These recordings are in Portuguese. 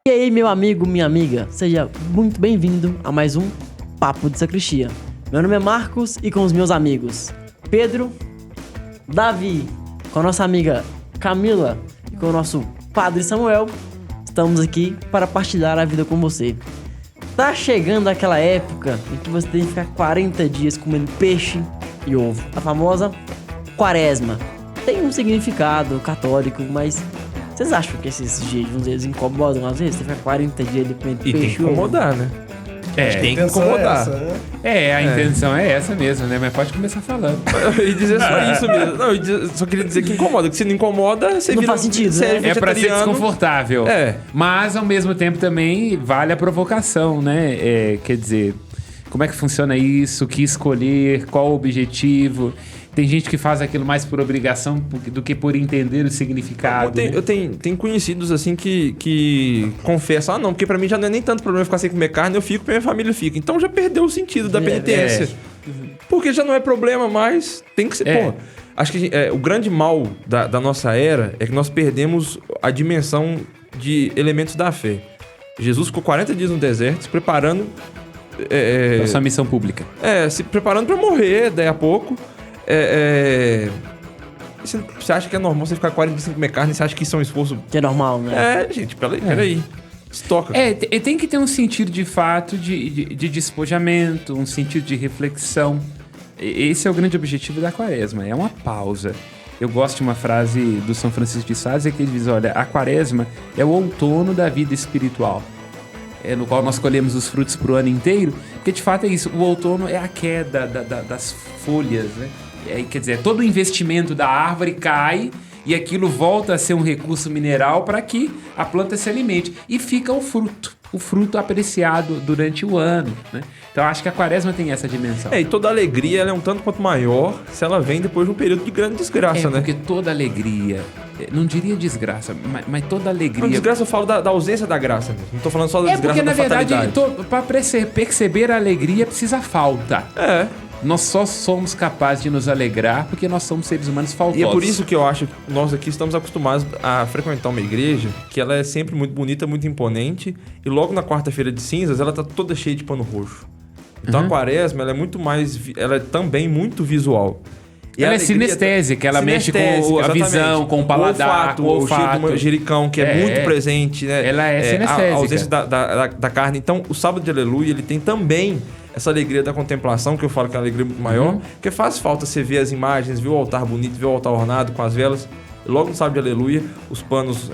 E aí, meu amigo, minha amiga, seja muito bem-vindo a mais um Papo de Sacristia. Meu nome é Marcos e com os meus amigos Pedro, Davi, com a nossa amiga Camila e com o nosso padre Samuel, estamos aqui para partilhar a vida com você. Tá chegando aquela época em que você tem que ficar 40 dias comendo peixe e ovo. A famosa quaresma. Tem um significado católico, mas vocês acham que esses jejuns eles incomodam às vezes? Você fica 40 dias ali comendo peixe tem que incomodar, né? Tem que incomodar. A intenção é essa mesmo, né? Mas pode começar falando. E dizer só isso mesmo. Não, eu só queria dizer que incomoda. Que se não incomoda, você não vira... faz sentido, né? É pra ser desconfortável. Mas, ao mesmo tempo, também vale a provocação, né? Quer dizer, como é que funciona isso? O que escolher? Qual o objetivo? Tem gente que faz aquilo mais por obrigação do que por entender o significado. Eu tenho conhecidos assim que confessam, não, porque pra mim já não é nem tanto problema ficar sem comer carne, eu fico, pra minha família fica. Então já perdeu o sentido da penitência. Porque já não é problema mais, tem que ser. Pô, acho que o grande mal da nossa era é que nós perdemos a dimensão de elementos da fé. Jesus ficou 40 dias no deserto se preparando... Pra sua missão pública. Se preparando pra morrer daí a pouco. Você acha que é normal você ficar 40 dias sem comer carne? Você acha que isso é um esforço... Que é normal, né? Gente, peraí. Estoca. Tem que ter um sentido de fato de despojamento, um sentido de reflexão. Esse é o grande objetivo da quaresma, é uma pausa. Eu gosto de uma frase do São Francisco de Sales, que ele diz, olha, a quaresma é o outono da vida espiritual. No qual nós colhemos os frutos pro ano inteiro, porque de fato é isso, o outono é a queda das folhas, né? Quer dizer, todo o investimento da árvore cai e aquilo volta a ser um recurso mineral para que a planta se alimente. E fica o fruto apreciado durante o ano, né? Então acho que a quaresma tem essa dimensão. E toda alegria ela é um tanto quanto maior se ela vem depois de um período de grande desgraça, né? Porque toda alegria, não diria desgraça, mas toda alegria... Não, desgraça eu falo da ausência da graça mesmo. Não tô falando só da desgraça da fatalidade. Porque na verdade, para perceber a alegria precisa falta. Nós só somos capazes de nos alegrar porque nós somos seres humanos faltosos. E é por isso que eu acho que nós aqui estamos acostumados a frequentar uma igreja que ela é sempre muito bonita, muito imponente. E logo na quarta-feira de cinzas, ela tá toda cheia de pano roxo. Então a quaresma, ela é muito mais... Ela é também muito visual. E ela é sinestésica, ela mexe com a visão, com o paladar, com o olfato. O cheiro do manjericão, que é muito presente, né? Ela é sinestésica. A ausência da carne. Então, o sábado de aleluia, ele tem também essa alegria da contemplação, que eu falo que é uma alegria muito maior, porque faz falta você ver as imagens, ver o altar bonito, ver o altar ornado com as velas. Logo no sábado de aleluia, os panos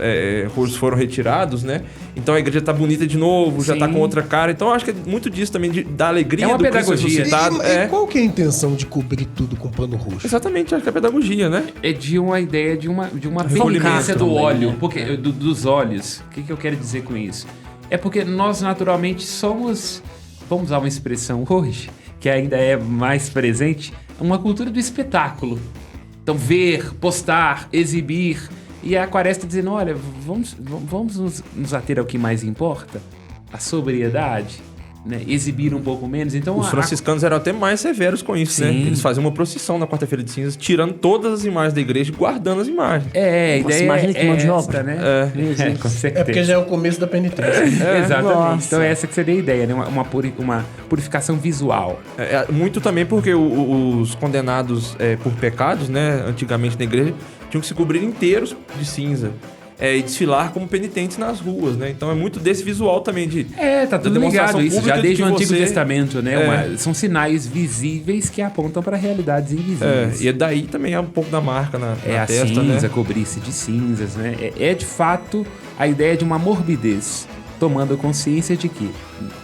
roxos foram retirados, né? Então a igreja tá bonita de novo, já tá com outra cara. Então eu acho que é muito disso também, da alegria do Cristo ressuscitado. E qual que é a intenção de cobrir tudo com pano roxo? Exatamente, acho que é a pedagogia, né? É de uma ideia de uma penitência do óleo, né? Porque, dos olhos. O que eu quero dizer com isso? É porque nós naturalmente somos, vamos usar uma expressão hoje, que ainda é mais presente, uma cultura do espetáculo. Então, ver, postar, exibir. E a quaresma está dizendo, olha, vamos nos ater ao que mais importa? A sobriedade, né? Exibir um pouco menos. Então, os franciscanos eram até mais severos com isso, né? Eles faziam uma procissão na quarta-feira de cinzas, tirando todas as imagens da igreja e guardando as imagens. A ideia imagem de mão de obra, né? Com certeza. É porque já é o começo da penitência. Exatamente. Nossa. Então essa que seria a ideia, né? Uma purificação visual. Muito também porque os condenados por pecados, né? Antigamente na igreja, tinham que se cobrir inteiros de cinza. E desfilar como penitentes nas ruas, né? Então é muito desse visual também de... tá tudo ligado isso, já desde o Antigo Testamento, né? São sinais visíveis que apontam para realidades invisíveis. E daí também é um pouco da marca na testa, cinza, né? cobrir-se de cinzas, né? De fato a ideia de uma morbidez, tomando consciência de que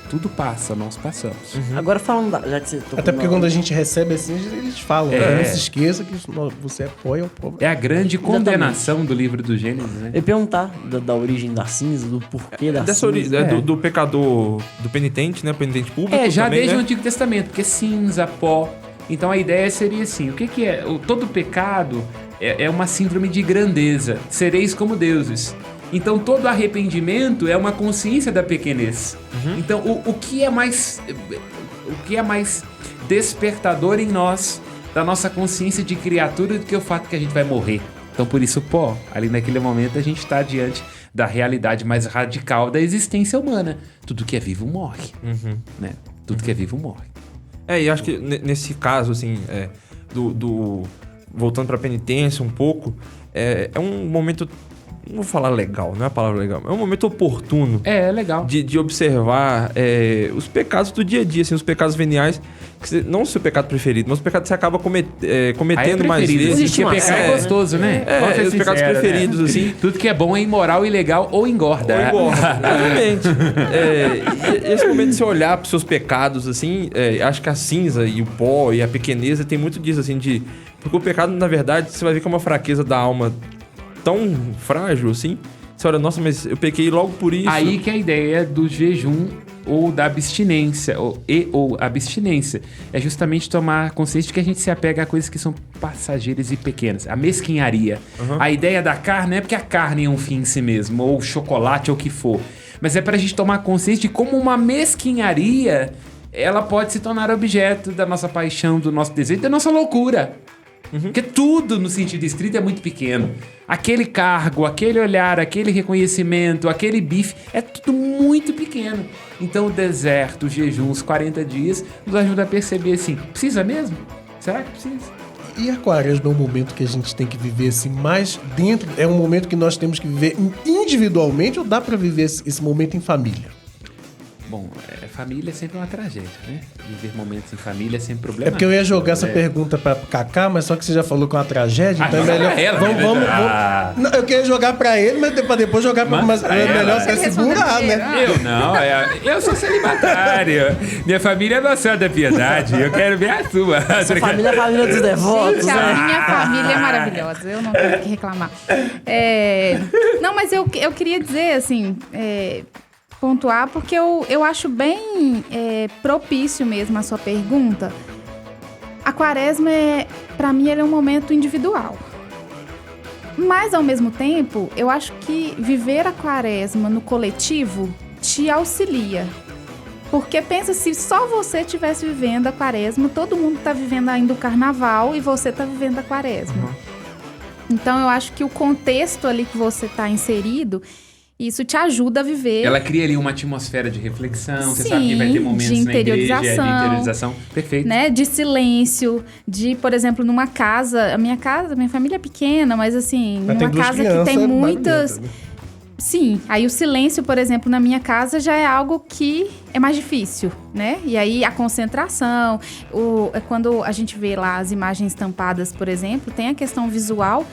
tudo passa, nós passamos. Agora falando já que você tocou... Até porque quando a gente recebe assim, eles falam, né? Não se esqueça que você apoia o povo. É a grande condenação do livro do Gênesis, né? Eu ia perguntar da origem da cinza, do porquê da cinza. Do pecador, do penitente, né? Penitente público já também, desde né? o Antigo Testamento, porque cinza, pó. Então a ideia seria assim, o que é? Todo pecado é uma síndrome de grandeza. Sereis como deuses. Então todo arrependimento é uma consciência da pequenez. Então o que é mais despertador em nós da nossa consciência de criatura do que o fato que a gente vai morrer? Então por isso, ali naquele momento a gente está diante da realidade mais radical da existência humana. Tudo que é vivo morre, né? Tudo que é vivo morre. E acho que nesse caso, assim, voltando pra penitência um pouco, é um momento, não vou falar legal, não é a palavra legal, é um momento oportuno. É legal. De observar os pecados do dia a dia, assim, os pecados veniais, não o seu pecado preferido, mas os pecados que você acaba cometendo mais vezes. Porque pecar é gostoso, né? Os pecados preferidos, assim. Tudo que é bom é imoral, ilegal ou engorda. Exatamente. E esse momento de você olhar para os seus pecados, assim, acho que a cinza e o pó e a pequeneza tem muito disso, assim, porque o pecado, na verdade, você vai ver que é uma fraqueza da alma tão frágil, assim. Você olha, nossa, mas eu pequei logo por isso. Aí que é a ideia do jejum ou da abstinência, ou abstinência. É justamente tomar consciência de que a gente se apega a coisas que são passageiras e pequenas. A mesquinharia. A ideia da carne não é porque a carne é um fim em si mesmo, ou chocolate, ou o que for. Mas é pra gente tomar consciência de como uma mesquinharia, ela pode se tornar objeto da nossa paixão, do nosso desejo, da nossa loucura. Porque tudo, no sentido estrito, é muito pequeno. Aquele cargo, aquele olhar, aquele reconhecimento, aquele bife, é tudo muito pequeno. Então o deserto, o jejum, os 40 dias, nos ajuda a perceber assim, precisa mesmo? Será que precisa? E a quaresma é um momento que a gente tem que viver assim, mais dentro, é um momento que nós temos que viver individualmente ou dá pra viver esse momento em família? Bom, família é sempre uma tragédia, né? Viver momentos em família é sempre problema. É porque eu ia jogar essa pergunta pra Cacá, mas só que você já falou que é uma tragédia, então é melhor... Vamos. Não, eu queria jogar pra ele, mas pra depois jogar pra... Mas é melhor você segurar, né? Eu não, eu sou celibatário. Minha família é Nossa Senhora da Piedade, eu quero ver a sua. Sua família é a família dos devotos, Gente, né? a minha família é maravilhosa, eu não tenho que reclamar. Não, mas eu queria dizer, assim... pontuar, porque eu acho bem propício mesmo a sua pergunta. A quaresma, pra mim, ele é um momento individual. Mas, ao mesmo tempo, eu acho que viver a quaresma no coletivo te auxilia. Porque pensa, se só você estivesse vivendo a quaresma, todo mundo está vivendo ainda o carnaval e você está vivendo a quaresma. Então, eu acho que o contexto ali que você está inserido... Isso te ajuda a viver. Ela cria ali uma atmosfera de reflexão. Você Sim, sabe que vai ter momentos de na igreja de interiorização. Perfeito. Né? De silêncio. De, por exemplo, numa casa... minha família é pequena, mas assim... Mas numa casa que tem muitas... Né? Sim. Aí o silêncio, por exemplo, na minha casa já é algo que é mais difícil, né? E aí a concentração... quando a gente vê lá as imagens estampadas, por exemplo, tem a questão visual...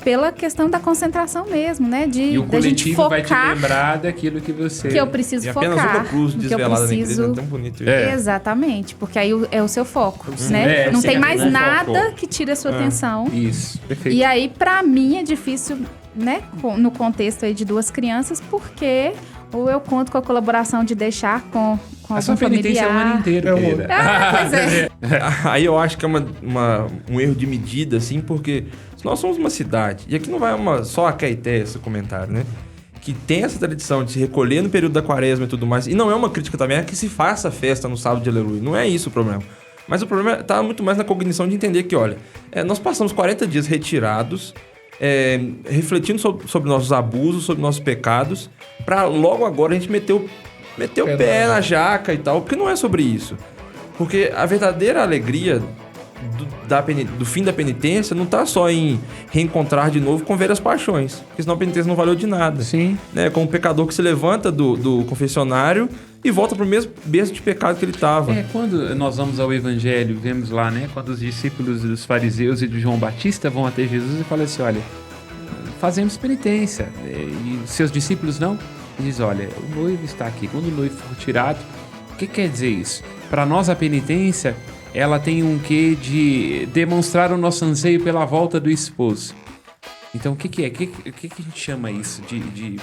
Pela questão da concentração mesmo, né? E o coletivo vai te focar lembrar daquilo que você... que eu preciso focar. Apenas uma cruz desvelada na igreja, é tão bonito isso. Exatamente, porque aí é o seu foco, né? Não tem mais nada que tire a sua atenção. Isso, perfeito. E aí, pra mim, é difícil, né? No contexto aí de 2 crianças, porque... Ou eu conto com a colaboração de deixar com a sua penitência é o ano inteiro, querida. Pois é. Aí eu acho que é um erro de medida, assim, porque nós somos uma cidade, e aqui não vai só a Caeté esse comentário, né? Que tem essa tradição de se recolher no período da quaresma e tudo mais, e não é uma crítica também, é que se faça festa no sábado de Aleluia, não é isso o problema. Mas o problema tá muito mais na cognição de entender que, olha, nós passamos 40 dias retirados, refletindo sobre nossos abusos, sobre nossos pecados, pra logo agora a gente meter o pé na jaca e tal, porque não é sobre isso. Porque a verdadeira alegria do fim da penitência não tá só em reencontrar de novo com velhas paixões, porque senão a penitência não valeu de nada. Sim. Né? Como um pecador que se levanta do confessionário e volta pro mesmo berço de pecado que ele estava. Quando nós vamos ao Evangelho, vemos lá, né? Quando os discípulos dos fariseus e de João Batista vão até Jesus e falam assim, olha, fazemos penitência. E seus discípulos não? E diz, olha, o noivo está aqui. Quando o noivo for tirado, o que quer dizer isso? Para nós a penitência, ela tem um quê de demonstrar o nosso anseio pela volta do esposo. Então, o que é? O que a gente chama isso de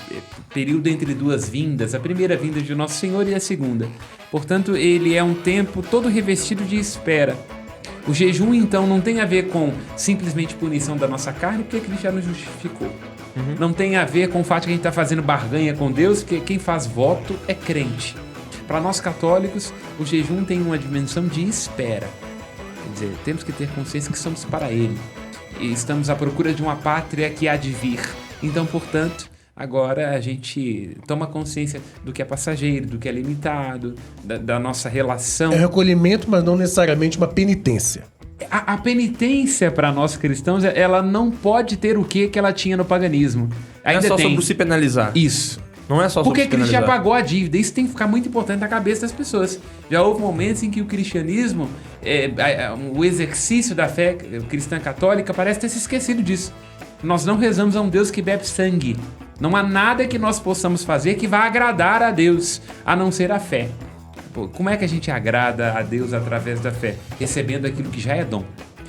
período entre 2 vindas? A primeira vinda de Nosso Senhor e a segunda. Portanto, ele é um tempo todo revestido de espera. O jejum, então, não tem a ver com simplesmente punição da nossa carne, porque Cristo já nos justificou. Não tem a ver com o fato que a gente está fazendo barganha com Deus, porque quem faz voto é crente. Para nós católicos, o jejum tem uma dimensão de espera. Quer dizer, temos que ter consciência que somos para Ele. E estamos à procura de uma pátria que há de vir. Então, portanto, Agora a gente toma consciência do que é passageiro, do que é limitado, da nossa relação. É recolhimento, mas não necessariamente uma penitência. A penitência para nós cristãos, ela não pode ter o que ela tinha no paganismo. Ainda não é só sobre se penalizar. Isso. Não é só sobre se penalizar. Porque Cristo já pagou a dívida. Isso tem que ficar muito importante na cabeça das pessoas. Já houve momentos em que o cristianismo, o exercício da fé cristã católica, parece ter se esquecido disso. Nós não rezamos a um Deus que bebe sangue. Não há nada que nós possamos fazer que vá agradar a Deus, a não ser a fé. Pô, como é que a gente agrada a Deus através da fé? Recebendo aquilo que já é dom.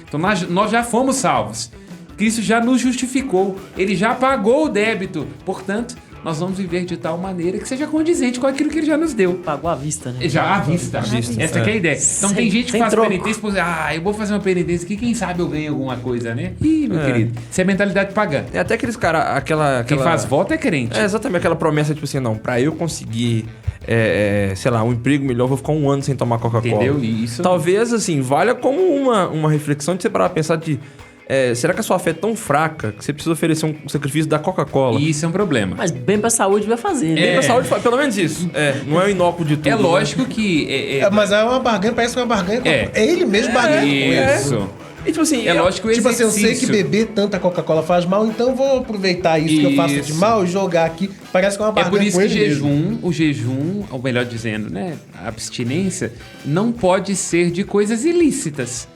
Então nós já fomos salvos. Cristo já nos justificou. Ele já pagou o débito. Portanto, nós vamos viver de tal maneira que seja condizente com aquilo que ele já nos deu. Pagou à vista, né? Já à vista. Essa que é a ideia. Então tem gente que faz penitência por eu vou fazer uma penitência aqui, quem sabe eu ganho alguma coisa, né? Ih, meu querido, isso é mentalidade pagã. É até aqueles caras, Quem faz voto é crente. É exatamente aquela promessa, tipo assim, não, pra eu conseguir, sei lá, um emprego melhor, eu vou ficar 1 ano sem tomar Coca-Cola. Entendeu? Isso. Talvez, assim, valha como uma reflexão de você parar pra pensar de... será que a sua fé é tão fraca que você precisa oferecer um sacrifício da Coca-Cola? E isso é um problema. Mas bem pra saúde vai fazer, né? Bem pra saúde, pelo menos isso. Não é o inócuo de tudo. É lógico que... Mas é uma barganha, parece uma barganha. É ele mesmo barganha com isso. E, tipo assim, lógico que o tipo assim, eu sei que exercício- beber tanta Coca-Cola faz mal, então vou aproveitar isso que eu faço de mal e jogar aqui. Parece que é uma É barganha por isso com que ele mesmo. o jejum, ou melhor dizendo, né, a abstinência, não pode ser de coisas ilícitas.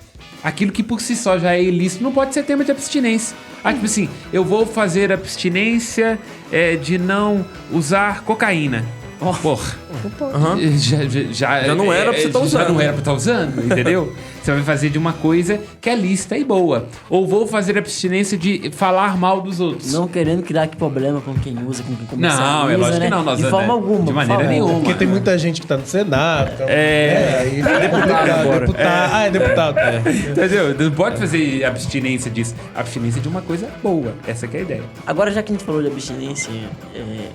Aquilo que por si só já é ilícito não pode ser tema de abstinência. Tipo assim, eu vou fazer abstinência de não usar cocaína. Porra. Já não era pra você estar usando. Já não era pra estar usando, entendeu? Você vai fazer de uma coisa que é lícita e boa. Ou vou fazer abstinência de falar mal dos outros. Não querendo criar aqui problema com quem usa, com quem comercializa, Não, é lógico que não. De forma alguma. De maneira nenhuma. Porque tem muita gente que tá no Senado. Então, aí agora. deputado. É deputado. Entendeu? Não pode fazer abstinência disso. Abstinência de uma coisa boa. Essa que é a ideia. Agora, já que a gente falou de abstinência,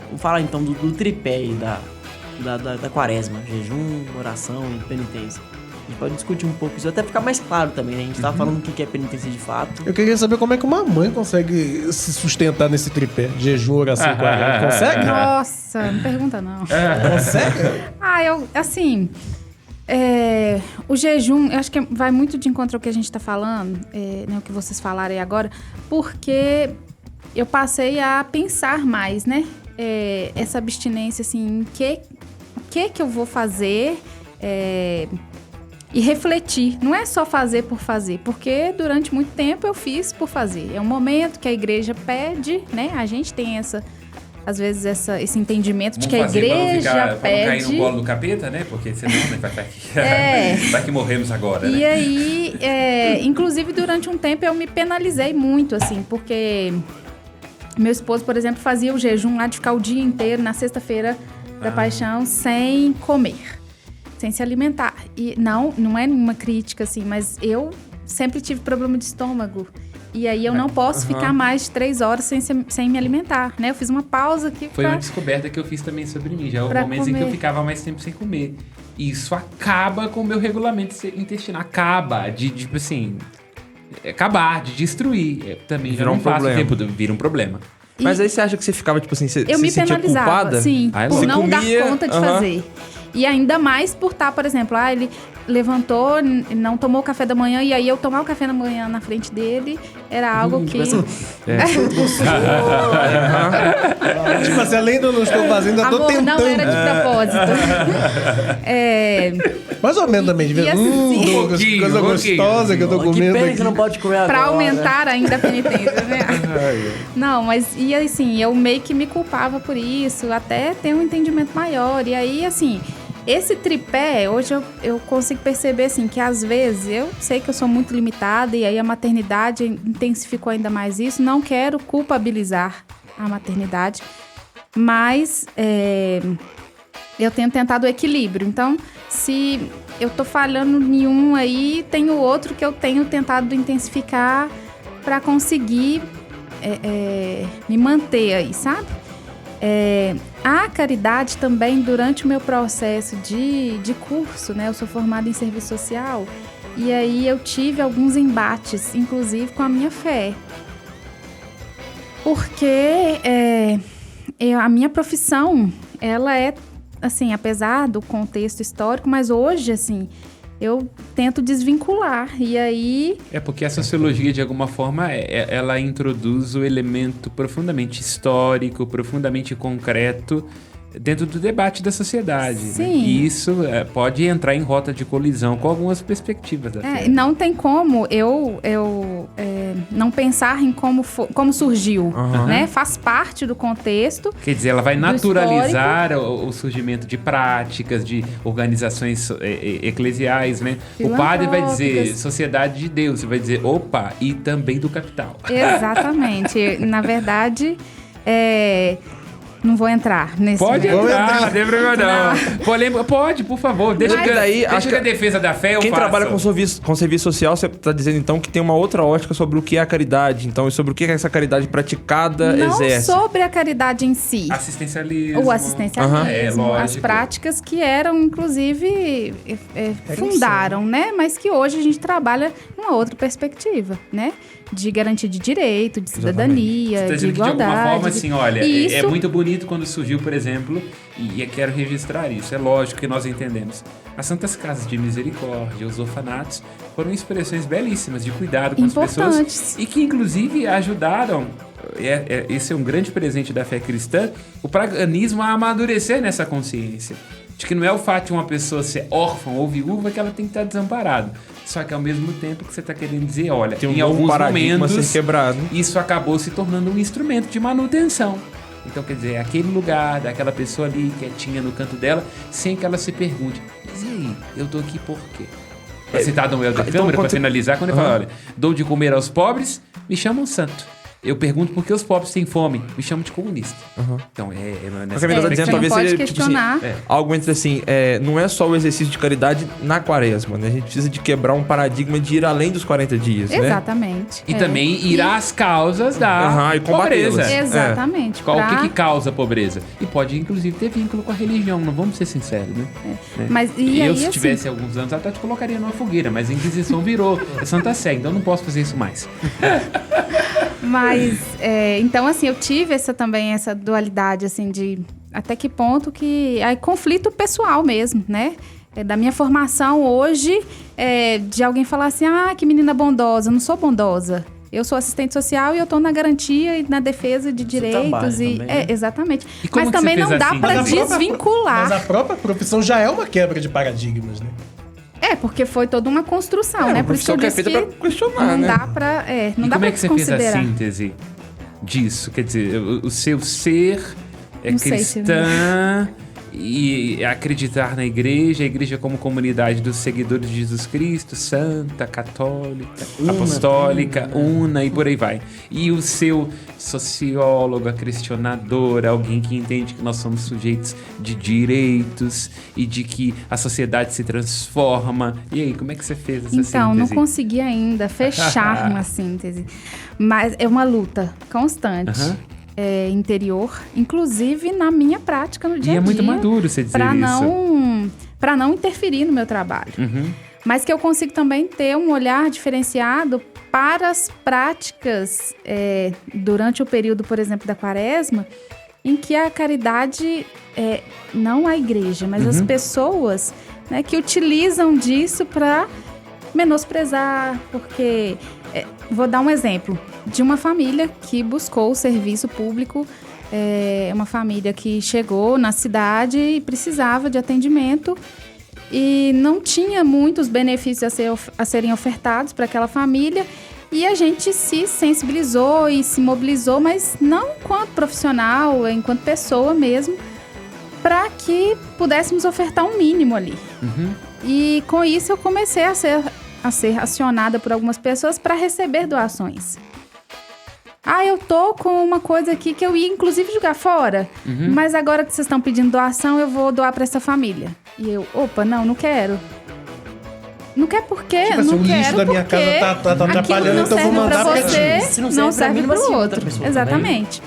vamos falar então do tripé aí da quaresma. Jejum, oração e penitência. A gente pode discutir um pouco isso, até ficar mais claro também, né? A gente tava falando o que é penitência de fato. Eu queria saber como é que uma mãe consegue se sustentar nesse tripé. Jejum, oração e quaresma. Consegue? Nossa, não pergunta não. Consegue? Eu, assim... o jejum, eu acho que vai muito de encontro ao que a gente tá falando, né, o que vocês falaram aí agora, porque eu passei a pensar mais, né? Essa abstinência, assim, o que eu vou fazer e refletir. Não é só fazer por fazer, porque durante muito tempo eu fiz por fazer. É um momento que a igreja pede, né? A gente tem às vezes esse entendimento de que a igreja pede... Pra não cair no colo do capeta, né? Porque senão vai que morremos agora, né? E aí, inclusive durante um tempo eu me penalizei muito, assim, porque meu esposo, por exemplo, fazia o jejum lá de ficar o dia inteiro na sexta-feira da paixão sem comer, sem se alimentar. E não é uma crítica, assim, mas eu sempre tive problema de estômago. E aí eu não posso ficar mais de 3 horas sem me alimentar, né? Eu fiz uma pausa aqui Foi uma descoberta que eu fiz também sobre mim. Já houve momentos em que eu ficava mais tempo sem comer. E isso acaba com o meu regulamento intestinal. Acaba de, tipo assim... Acabar, de destruir. Eu também já não faço tempo, vira um problema. Mas aí você acha que você ficava, tipo assim, você eu me sentia penalizava, culpada? sim, por Você não comia, dar conta de fazer. E ainda mais por estar, por exemplo, ele levantou, não tomou o café da manhã, e aí eu tomar o café da manhã na frente dele era algo que... Tipo assim, além do não estou fazendo, eu tô Amor, tentando. não era de propósito. Mais ou menos também, de vez. assim, Coisa gostosa que eu tô Que comendo pena aqui. que não pode comer agora. Pra aumentar ainda a penitência, né? Não, mas e assim, eu meio que me culpava por isso, até ter um entendimento maior. E aí, assim, esse tripé, hoje eu consigo perceber, assim, que às vezes eu sei que eu sou muito limitada e aí a maternidade intensificou ainda mais isso. Não quero culpabilizar a maternidade, mas eu tenho tentado o equilíbrio. Então, se eu tô falhando em um aí, tem o outro que eu tenho tentado intensificar para conseguir me manter aí, sabe? A caridade também, durante o meu processo de curso, né? Eu sou formada em serviço social e aí eu tive alguns embates, inclusive com a minha fé. Porque a minha profissão, ela é, assim, apesar do contexto histórico, mas hoje, assim, eu tento desvincular. E aí... É porque a sociologia, de alguma forma, ela introduz o elemento profundamente histórico, profundamente concreto dentro do debate da sociedade. Sim. Né? E isso pode entrar em rota de colisão com algumas perspectivas da Fé. Não tem como eu não pensar em como surgiu, né? Faz parte do contexto. Quer dizer, ela vai naturalizar o surgimento de práticas, de organizações eclesiais, né? O padre vai dizer sociedade de Deus, você vai dizer, opa, e também do capital. Exatamente. Na verdade, não vou entrar nesse... Pode entrar, não tem problema não. Polêmica, pode, por favor. Deixa que a defesa da fé eu Quem faço. trabalha com serviço social, você está dizendo então que tem uma outra ótica sobre o que é a caridade. Então, sobre o que essa caridade praticada exerce. Não sobre a caridade em si. Assistencialismo. O assistencialismo, as práticas que eram, inclusive, fundaram, né? Mas que hoje a gente trabalha numa outra perspectiva, né? De garantia de direito, de cidadania, tá de igualdade. De alguma forma, assim, olha, isso... é muito bonito quando surgiu, por exemplo, e eu quero registrar isso, é lógico que nós entendemos. As Santas Casas de Misericórdia, os orfanatos, foram expressões belíssimas de cuidado com as pessoas e que, inclusive, ajudaram, esse é um grande presente da fé cristã, o paganismo a amadurecer nessa consciência. De que não é o fato de uma pessoa ser órfã ou viúva que ela tem que estar desamparada. Só que ao mesmo tempo que você está querendo dizer, olha, em alguns momentos isso acabou se tornando um instrumento de manutenção. Então, quer dizer, aquele lugar daquela pessoa ali quietinha no canto dela, sem que ela se pergunte, mas e aí, eu tô aqui por quê? Para citar Dom Helder Câmara, para finalizar, quando ele fala, olha, dou de comer aos pobres, me chamam santo. Eu pergunto por que os pobres têm fome. Me chamam de comunista. Então, nessa dizendo, talvez seja questionar. Tipo assim, algo entre assim, não é só o exercício de caridade na quaresma, né? A gente precisa de quebrar um paradigma de ir além dos 40 dias, Exatamente. Né? E também ir às causas da pobreza. Exatamente. O que causa a pobreza? E pode, inclusive, ter vínculo com a religião, não vamos ser sinceros, né? Mas, se tivesse alguns anos atrás, te colocaria numa fogueira, mas a Inquisição virou Santa Sé, então eu não posso fazer isso mais. Mas, então, assim, eu tive essa dualidade, assim, de até que ponto que... Aí, conflito pessoal mesmo, né? Da minha formação hoje, de alguém falar assim, que menina bondosa. Eu não sou bondosa. Eu sou assistente social e eu tô na garantia e na defesa de direitos. Exatamente. Mas também não dá pra desvincular. Mas a própria profissão já é uma quebra de paradigmas, né? Porque foi toda uma construção, né? Por isso que eu disse que pra questionar, não dá pra... não dá como pra é que você fez a síntese disso? Quer dizer, o seu ser é cristã e acreditar na igreja, a igreja como comunidade dos seguidores de Jesus Cristo, santa, católica, apostólica, una e por aí vai. E o seu sociólogo, questionador, alguém que entende que nós somos sujeitos de direitos e de que a sociedade se transforma. E aí, como é que você fez essa síntese? Então, não consegui ainda fechar uma síntese, mas é uma luta constante. Interior, inclusive na minha prática no dia a dia. E é muito maduro você dizer isso. Para não interferir no meu trabalho. Mas que eu consigo também ter um olhar diferenciado para as práticas durante o período, por exemplo, da quaresma, em que a caridade, não a igreja, mas as pessoas, né, que utilizam disso para menosprezar, porque... vou dar um exemplo de uma família que buscou o serviço público, uma família que chegou na cidade e precisava de atendimento e não tinha muitos benefícios a serem ofertados para aquela família e a gente se sensibilizou e se mobilizou, mas não enquanto profissional, enquanto pessoa mesmo, para que pudéssemos ofertar um mínimo ali. E com isso eu comecei a ser acionada por algumas pessoas para receber doações. Eu tô com uma coisa aqui que eu ia inclusive jogar fora, mas agora que vocês estão pedindo doação, eu vou doar para essa família. E eu, não quero. Não quer por quê? Tipo não assim, o quero lixo da minha casa tá atrapalhando, então eu vou mandar pra você, não serve pra pro outro. Exatamente.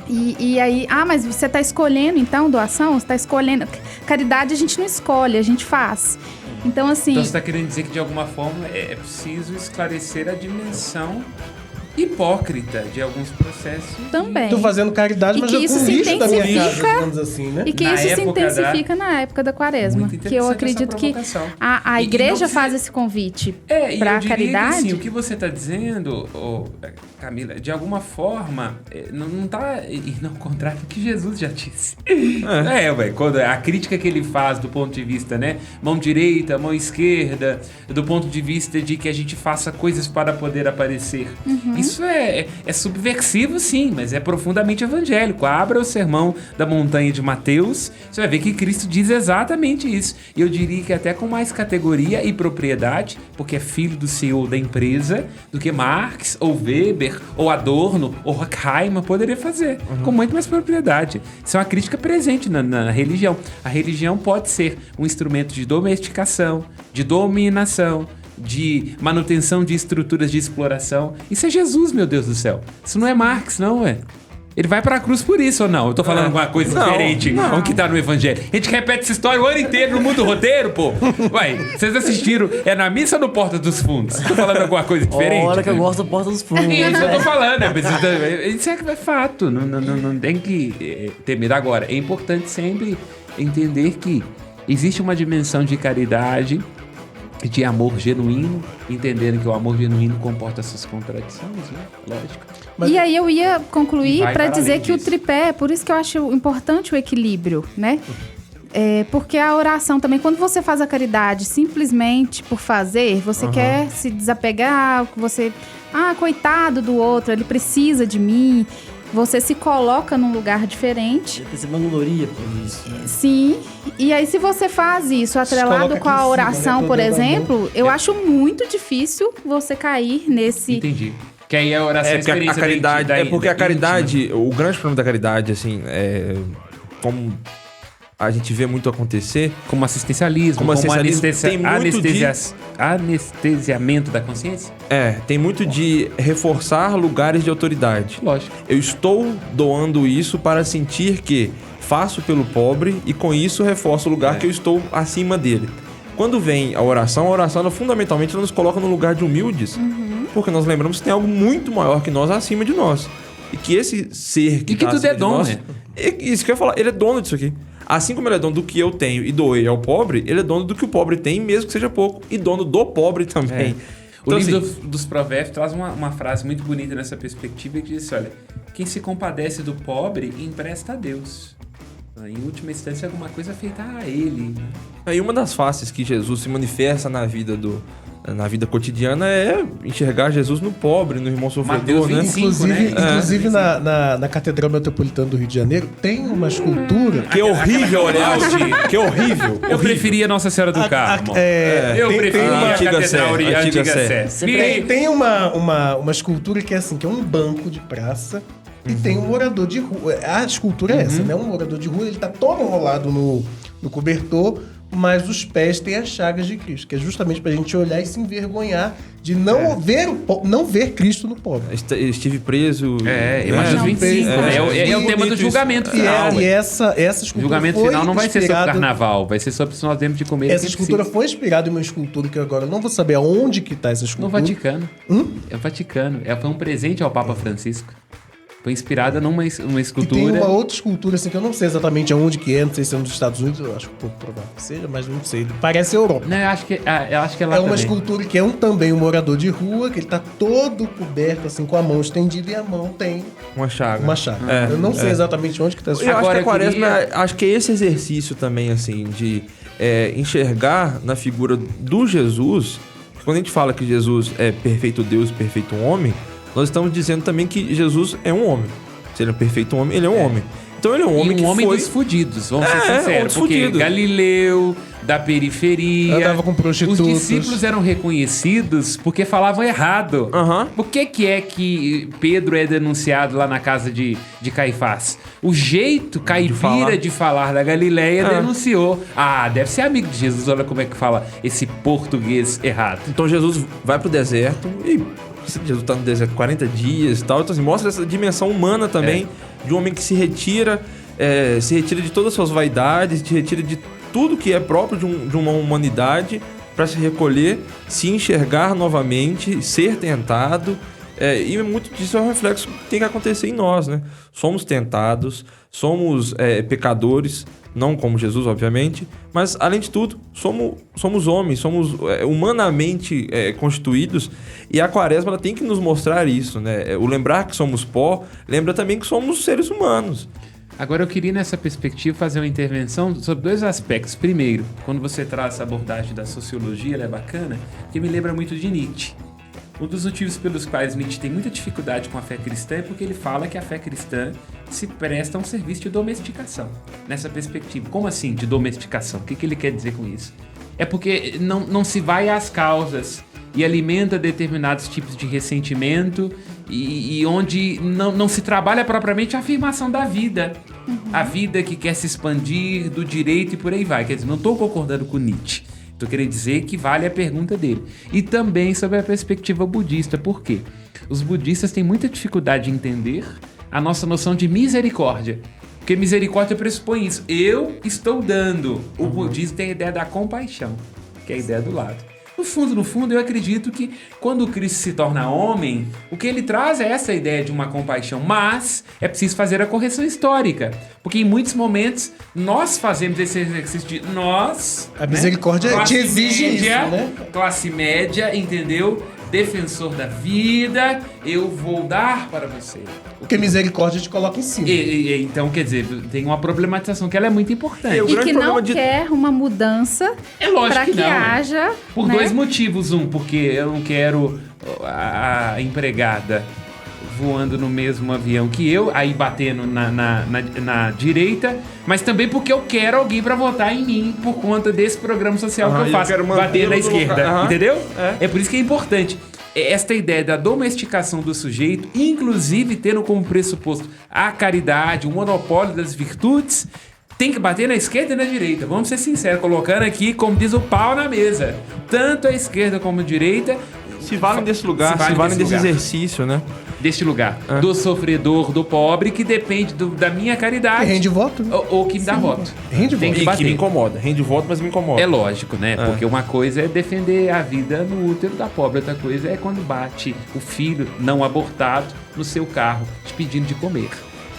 E aí, mas você tá escolhendo então doação? Você tá escolhendo. Caridade a gente não escolhe, a gente faz. Então, assim... Então, você está querendo dizer que, de alguma forma, é preciso esclarecer a dimensão hipócrita de alguns processos. Também. Tô fazendo caridade, E mas que eu isso com se lixo da minha casa, intensifica- digamos assim, né? E que Na isso se época intensifica na época da quaresma. Muito Que eu interessante acredito essa que provocação. a E igreja não faz esse convite E para eu a diria caridade. que, assim, o que você está dizendo, Camila, de alguma forma, não está indo ao contrário do que Jesus já disse. Ué, quando a crítica que ele faz do ponto de vista, né, mão direita, mão esquerda, do ponto de vista de que a gente faça coisas para poder aparecer. Isso é subversivo, sim, mas é profundamente evangélico. Abra o sermão da montanha de Mateus, você vai ver que Cristo diz exatamente isso. E eu diria que até com mais categoria e propriedade, porque é filho do CEO da empresa, do que Marx, ou Weber, ou Adorno, ou Horkheimer poderia fazer, com muito mais propriedade. Isso é uma crítica presente na religião. A religião pode ser um instrumento de domesticação, de dominação, de manutenção de estruturas de exploração. Isso é Jesus, meu Deus do céu. Isso não é Marx, não, ué. Ele vai pra cruz por isso ou não? Eu tô falando alguma coisa diferente com o que tá no evangelho. A gente repete essa história o ano inteiro, não muda o roteiro, pô. Uai, vocês assistiram, é na missa ou no Porta dos Fundos? Tô falando alguma coisa diferente? Olha que eu gosto do Porta dos Fundos. É isso que eu tô falando, isso é fato, não tem que ter medo. Agora, é importante sempre entender que existe uma dimensão de caridade, de amor genuíno, entendendo que o amor genuíno comporta essas contradições, né? Lógico. E aí eu ia concluir Vai para para dizer além que o disso. tripé, por isso que eu acho importante o equilíbrio, né? Porque a oração também, quando você faz a caridade simplesmente por fazer, você quer se desapegar, você... coitado do outro, ele precisa de mim. Você se coloca num lugar diferente. Você vangloria por isso. Sim. E aí, se você faz isso atrelado coloca com a aqui em cima, oração, né? por Todo exemplo, eu acho muito difícil você cair nesse... Entendi. Que aí a oração É porque a experiência caridade, da- é porque a íntima. caridade, o grande problema da caridade, assim, como a gente vê muito acontecer, Como assistencialismo, Como assistencialismo, tem muito anestesiamento da consciência? tem muito de reforçar lugares de autoridade. Lógico. Eu estou doando isso para sentir que faço pelo pobre e com isso reforço o lugar que eu estou acima dele. Quando vem a oração ela fundamentalmente nos coloca no lugar de humildes, porque nós lembramos que tem algo muito maior que nós acima de nós. E que esse ser que E que tá tudo acima é de dom, nós, né? Isso que eu ia falar, ele é dono disso aqui. Assim como ele é dono do que eu tenho e doei ao pobre, ele é dono do que o pobre tem, mesmo que seja pouco, e dono do pobre também. O Então, livro assim, dos Provérbios traz uma frase muito bonita nessa perspectiva que diz, olha, quem se compadece do pobre empresta a Deus. Em última instância, alguma coisa feita a ele. aí uma das faces que Jesus se manifesta na vida cotidiana é enxergar Jesus no pobre, no irmão sofredor, Mateus né? 25, né? Inclusive na Catedral Metropolitana do Rio de Janeiro tem uma escultura. Que horrível, aliás. Que horrível. Eu preferia Nossa Senhora do Carmo. Eu tem preferia uma a antiga Catedral Sé, Antiga antiga Sé. Sé. Tem uma escultura que é assim, que é um banco de praça e tem um morador de rua. A escultura é essa, né? Um morador de rua, ele tá todo enrolado no cobertor, mas os pés têm as chagas de Cristo, que é justamente pra gente olhar e se envergonhar de não ver Cristo no pobre. Estive preso. Mateus 25. É o tema do julgamento final. E essa escultura Julgamento foi final não vai ser sobre inspirado- carnaval, vai ser sobre se nós temos de comer. Essa escultura foi inspirada em uma escultura que eu agora não vou saber aonde que tá essa No escultura. Vaticano. É o Vaticano. Foi um presente ao Papa Francisco. Foi inspirada numa E tem escultura. uma outra escultura, assim, que eu não sei exatamente aonde que é, não sei se é nos Estados Unidos, eu acho pouco provável que seja, mas não sei. Parece Europa. Não, eu acho que é lá É uma também. escultura que é também um morador de rua, que ele tá todo coberto, assim, com a mão estendida e a mão tem Uma chaga. uma chaga. Eu não sei exatamente onde que tá essa Eu acho Agora, que a eu quaresma, queria- acho que é esse exercício também, assim, de enxergar na figura do Jesus. Quando a gente fala que Jesus é perfeito Deus, perfeito homem, nós estamos dizendo também que Jesus é um homem. Se ele é um perfeito homem, ele é um homem. Então ele é um homem que homem foi... dos fudidos, vamos ser homem sinceros. dos Porque fudidos. Galileu, da periferia... Andava com prostitutos. Os discípulos eram reconhecidos porque falavam errado. Aham. Por que é que Pedro é denunciado lá na casa de Caifás? O jeito caipira de falar da Galileia denunciou. Deve ser amigo de Jesus, olha como é que fala esse português errado. Então Jesus vai pro deserto e Jesus tá no deserto 40 dias e tal. Então assim, mostra essa dimensão humana também de um homem que se retira de todas as suas vaidades, se retira de tudo que é próprio de uma humanidade para se recolher, se enxergar novamente, ser tentado E muito disso é um reflexo que tem que acontecer em nós, né? Somos tentados, somos pecadores, não como Jesus, obviamente, mas, além de tudo, somos homens, somos humanamente constituídos, e a Quaresma ela tem que nos mostrar isso, né? O lembrar que somos pó, lembra também que somos seres humanos. Agora eu queria, nessa perspectiva, fazer uma intervenção sobre 2 aspectos. Primeiro, quando você traz essa abordagem da sociologia, ela é bacana, que me lembra muito de Nietzsche. Um dos motivos pelos quais Nietzsche tem muita dificuldade com a fé cristã é porque ele fala que a fé cristã se presta a um serviço de domesticação. Nessa perspectiva. Como assim, de domesticação? O que ele quer dizer com isso? É porque não se vai às causas e alimenta determinados tipos de ressentimento e onde não se trabalha propriamente a afirmação da vida. A vida que quer se expandir, do direito e por aí vai. Quer dizer, não estou concordando com Nietzsche. Estou querendo dizer que vale a pergunta dele. E também sobre a perspectiva budista. Por quê? Os budistas têm muita dificuldade de entender a nossa noção de misericórdia. Porque misericórdia pressupõe isso. Eu estou dando. O budismo tem a ideia da compaixão, que é a ideia do lado. No fundo, eu acredito que quando o Cristo se torna homem, o que ele traz é essa ideia de uma compaixão, mas é preciso fazer a correção histórica, porque em muitos momentos nós fazemos esse exercício de nós... A misericórdia te exige isso, né? Classe média, entendeu? Defensor da vida, eu vou dar para você. Porque misericórdia te coloca em cima. Então, quer dizer, tem uma problematização que ela é muito importante. E que não quer uma mudança para que haja... Por 2 motivos. Porque eu não quero a empregada voando no mesmo avião que eu, aí batendo na direita, mas também porque eu quero alguém para votar em mim por conta desse programa social que eu faço, bater na esquerda, entendeu? É por isso que é importante. Esta ideia da domesticação do sujeito, inclusive tendo como pressuposto a caridade, o monopólio das virtudes, tem que bater na esquerda e na direita. Vamos ser sinceros, colocando aqui, como diz o pau na mesa. Tanto a esquerda como a direita... Se valem desse lugar, se valem desse exercício, né? Deste lugar. Do sofredor, do pobre, que depende da minha caridade. Que rende voto. Né? Ou que me dá voto. Rende tem voto. Que me incomoda. Rende voto, mas me incomoda. É lógico, né? Porque uma coisa é defender a vida no útero da pobre. Outra coisa é quando bate o filho não abortado no seu carro, te pedindo de comer.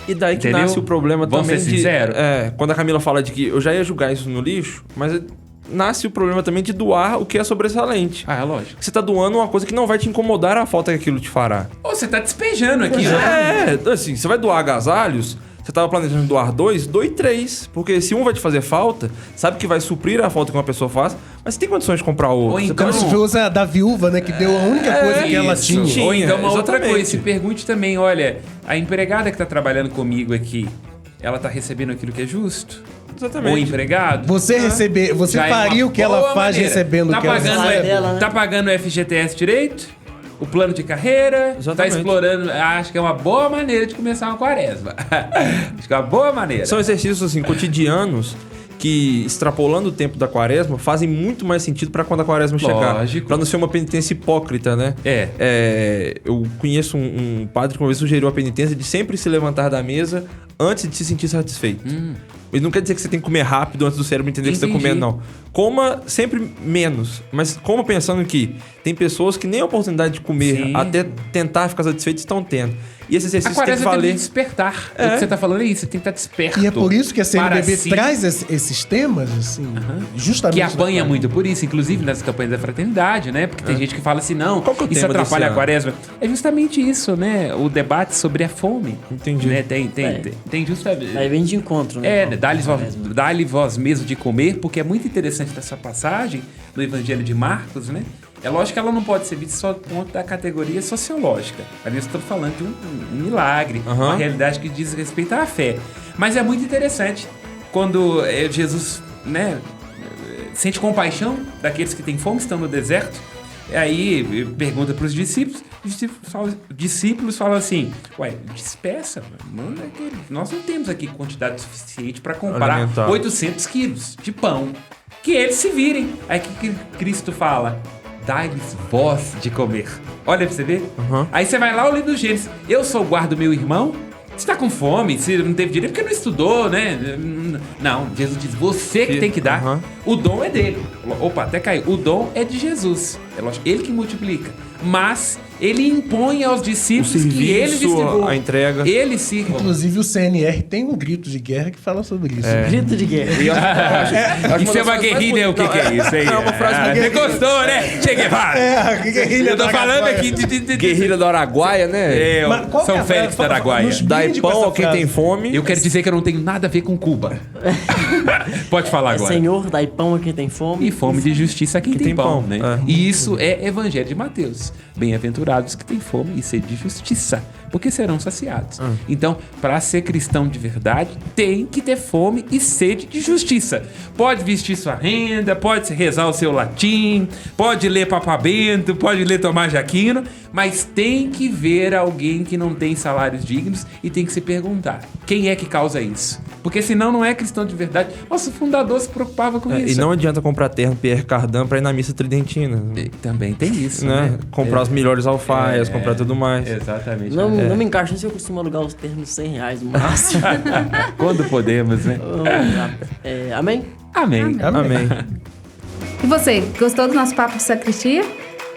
E daí que nasce o problema Vamos também ser sincero? Quando a Camila fala de que eu já ia julgar isso no lixo, mas... nasce o problema também de doar o que é sobressalente. É lógico. Você tá doando uma coisa que não vai te incomodar a falta que aquilo te fará. Ou você tá despejando aqui, né? Assim, você vai doar agasalhos, você tava planejando doar 2, doe 3. Porque se um vai te fazer falta, sabe que vai suprir a falta que uma pessoa faz, mas você tem condições de comprar outro. Ou então... Você usa da viúva, né? Que deu a única coisa que ela tinha. Ou então uma outra exatamente. coisa, se pergunte também, olha, a empregada que tá trabalhando comigo aqui, ela tá recebendo aquilo que é justo? Exatamente. Ou empregado? Você faria o que ela faz recebendo o que ela recebe. Tá pagando o FGTS direito? O plano de carreira? Exatamente. Tá explorando? Acho que é uma boa maneira de começar uma quaresma. Acho que é uma boa maneira. São exercícios assim, cotidianos que, extrapolando o tempo da quaresma, fazem muito mais sentido para quando a quaresma chegar. Para não ser uma penitência hipócrita, né? Eu conheço um padre que uma vez sugeriu a penitência de sempre se levantar da mesa antes de se sentir satisfeito. Isso não quer dizer que você tem que comer rápido antes do cérebro entender que você está comendo, não. Coma sempre menos, mas coma pensando que tem pessoas que nem a oportunidade de comer até tentar ficar satisfeito estão tendo. E esse exercício tem que valer. Tem que despertar. O que você tá falando é isso, você tem que estar desperto. E é por isso que a CNBB traz esses temas, assim, justamente. Que apanha muito por isso, inclusive nas campanhas da fraternidade, né? Porque tem gente que fala assim, não, isso atrapalha a quaresma. É justamente isso, né? O debate sobre a fome. Entendi. Né? Tem justamente... Aí vem de encontro, né? Dá-lhe vós mesmo de comer, porque é muito interessante dessa passagem do Evangelho de Marcos, né? É lógico que ela não pode ser vista só do ponto da categoria sociológica. Ali eu estou falando de um milagre, uma realidade que diz respeito à fé. Mas é muito interessante quando Jesus, né, sente compaixão daqueles que têm fome, estão no deserto. Aí pergunta para os discípulos. Os discípulos falam assim: ué, despeça, manda aquele. Nós não temos aqui quantidade suficiente para comprar 800 quilos de pão. Que eles se virem. Aí que Cristo fala: dai-lhes vós de comer. Olha pra você ver. Aí você vai lá, o livro do Gênesis. Eu sou o guarda do meu irmão. Você tá com fome, você não teve direito porque não estudou, né? Não, Jesus diz, você que tem que dar. O dom é dele. Opa, até caiu. O dom é de Jesus. É lógico, ele que multiplica. Mas ele impõe aos discípulos que ele serviço, distribuam. a entrega. Ele sirva. Inclusive o CNR tem um grito de guerra que fala sobre isso. Grito de guerra. E eu acho Isso é uma guerrilha, o que é isso aí? É uma frase muito Você gostou, né? Che Guevara. guerrilha Eu tô do falando Araguaia. aqui de Guerrilha do Araguaia, né? É, Mas qual que é São a Félix frase? da Araguaia. Nos Dai brinde com pão essa a quem frase. tem fome. Eu quero dizer que eu não tenho nada a ver com Cuba. Pode falar agora. Senhor, dai pão a quem tem fome. E fome de justiça a quem tem pão, né? É. E isso é Evangelho de Mateus. Bem-aventurados que têm fome e sede de justiça, porque serão saciados. Então, para ser cristão de verdade, tem que ter fome e sede de justiça. Pode vestir sua renda, pode rezar o seu latim, pode ler Papa Bento, pode ler Tomás de Aquino, mas tem que ver alguém que não tem salários dignos e tem que se perguntar, quem é que causa isso? Porque senão não é cristão de verdade. Nosso fundador se preocupava com E isso. não adianta comprar terno Pierre Cardin pra ir na missa tridentina. E também tem isso, Né? né? Comprar as melhores alfaias, comprar tudo mais. Exatamente. Não me encaixa se eu costumo alugar os termos R$100 no máximo. Quando podemos, né? Amém? Amém. Amém. E você, gostou do nosso papo de sacristia?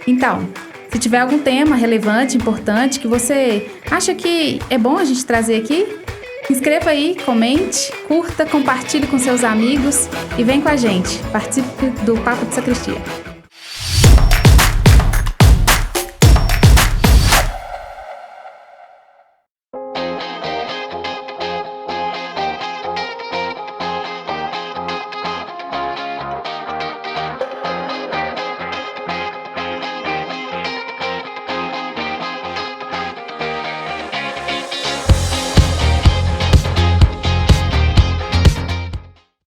Então, se tiver algum tema relevante, importante, que você acha que é bom a gente trazer aqui, inscreva aí, comente, curta, compartilhe com seus amigos e vem com a gente. Participe do Papo de Sacristia.